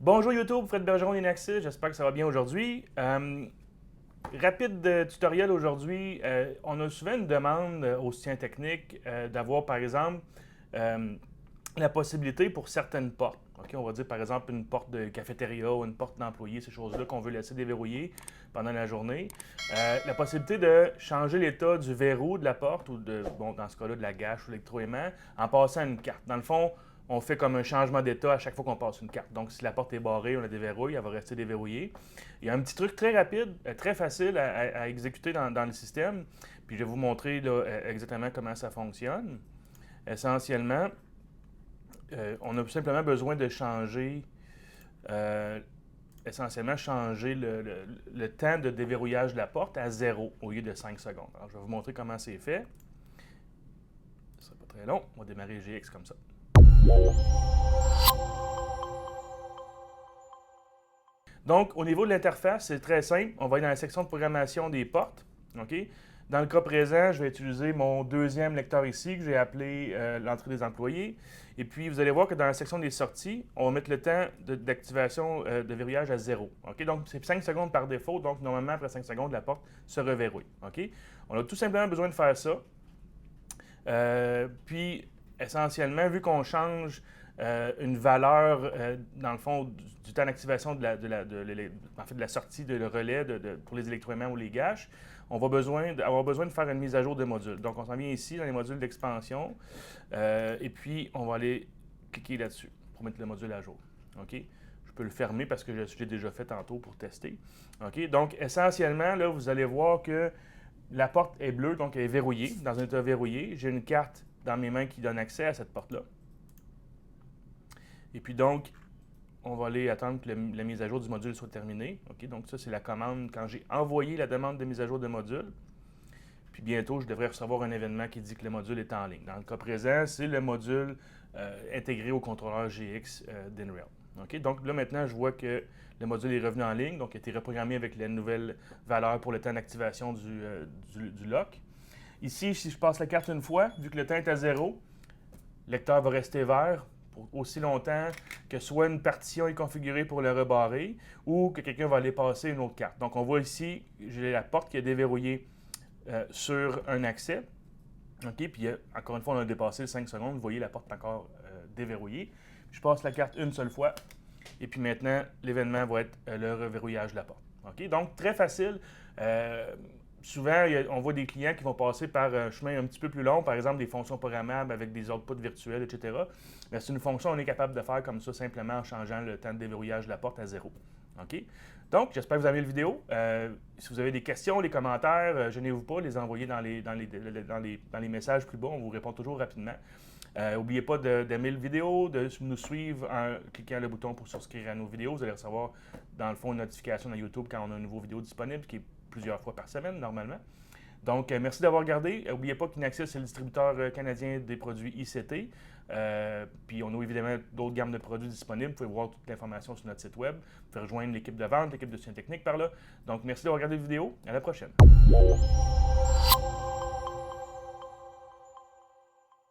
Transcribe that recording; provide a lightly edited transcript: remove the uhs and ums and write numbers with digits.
Bonjour YouTube, Fred Bergeron d'Inaxis, j'espère que ça va bien aujourd'hui. Rapide tutoriel aujourd'hui. On a souvent une demande au soutien technique d'avoir par exemple la possibilité pour certaines portes. Okay, on va dire par exemple une porte de cafétéria ou une porte d'employé, ces choses-là qu'on veut laisser déverrouiller pendant la journée. La possibilité de changer l'état du verrou de la porte ou dans ce cas-là de la gâche ou l'électroaimant en passant à une carte. Dans le fond, on fait comme un changement d'état à chaque fois qu'on passe une carte. Donc, si la porte est barrée, on la déverrouille, elle va rester déverrouillée. Il y a un petit truc très rapide, très facile à exécuter dans le système. Puis, je vais vous montrer là, exactement comment ça fonctionne. Essentiellement, on a simplement besoin de changer, le temps de déverrouillage de la porte à 0 au lieu de 5 secondes. Alors, je vais vous montrer comment c'est fait. Ce ne sera pas très long. On va démarrer GX comme ça. Donc, au niveau de l'interface, c'est très simple. On va aller dans la section de programmation des portes. Okay? Dans le cas présent, je vais utiliser mon deuxième lecteur ici que j'ai appelé l'entrée des employés. Et puis, vous allez voir que dans la section des sorties, on va mettre le temps d'activation de verrouillage à 0. Okay? Donc, c'est 5 secondes par défaut. Donc, normalement, après 5 secondes, la porte se reverrouille. Okay? On a tout simplement besoin de faire ça. Puis, essentiellement, vu qu'on change une valeur, dans le fond, du temps d'activation de la sortie de relais pour les électroaimants ou les gâches, on va avoir besoin de faire une mise à jour de modules. Donc, on s'en vient ici dans les modules d'expansion et puis on va aller cliquer là-dessus pour mettre le module à jour. Okay? Je peux le fermer parce que je l'ai déjà fait tantôt pour tester. Okay? Donc, essentiellement, là, vous allez voir que la porte est bleue, donc elle est verrouillée, dans un état verrouillé. J'ai une carte dans mes mains qui donne accès à cette porte-là. Et puis donc, on va aller attendre que la mise à jour du module soit terminée. Okay? Donc ça, c'est la commande quand j'ai envoyé la demande de mise à jour de module. Puis bientôt, je devrais recevoir un événement qui dit que le module est en ligne. Dans le cas présent, c'est le module intégré au contrôleur GX d'Inrail. Okay? Donc là, maintenant, je vois que le module est revenu en ligne, donc il a été reprogrammé avec la nouvelle valeur pour le temps d'activation du lock. Ici, si je passe la carte une fois, vu que le temps est à 0, le lecteur va rester vert pour aussi longtemps que soit une partition est configurée pour le rebarrer ou que quelqu'un va aller passer une autre carte. Donc, on voit ici, j'ai la porte qui est déverrouillée sur un accès. Okay? Puis, encore une fois, on a dépassé les 5 secondes. Vous voyez, la porte est encore déverrouillée. Je passe la carte une seule fois. Et puis maintenant, l'événement va être le reverrouillage de la porte. Okay? Donc, très facile. Souvent, on voit des clients qui vont passer par un chemin un petit peu plus long, par exemple des fonctions programmables avec des outputs virtuels, etc. Mais c'est une fonction qu'on est capable de faire comme ça simplement en changeant le temps de déverrouillage de la porte à 0. Okay? Donc, j'espère que vous avez aimé la vidéo. Si vous avez des questions, des commentaires, gênez-vous pas, les envoyer dans les messages plus bas. On vous répond toujours rapidement. N'oubliez pas d'aimer la vidéo, de nous suivre en cliquant le bouton pour souscrire à nos vidéos. Vous allez recevoir, dans le fond, une notification dans YouTube quand on a une nouvelle vidéo disponible, qui est plusieurs fois par semaine, normalement. Donc, merci d'avoir regardé. N'oubliez pas qu'Inaxis, c'est le distributeur canadien des produits ICT. Puis, on a évidemment d'autres gammes de produits disponibles. Vous pouvez voir toute l'information sur notre site web. Vous pouvez rejoindre l'équipe de vente, l'équipe de soutien technique par là. Donc, merci d'avoir regardé la vidéo. À la prochaine.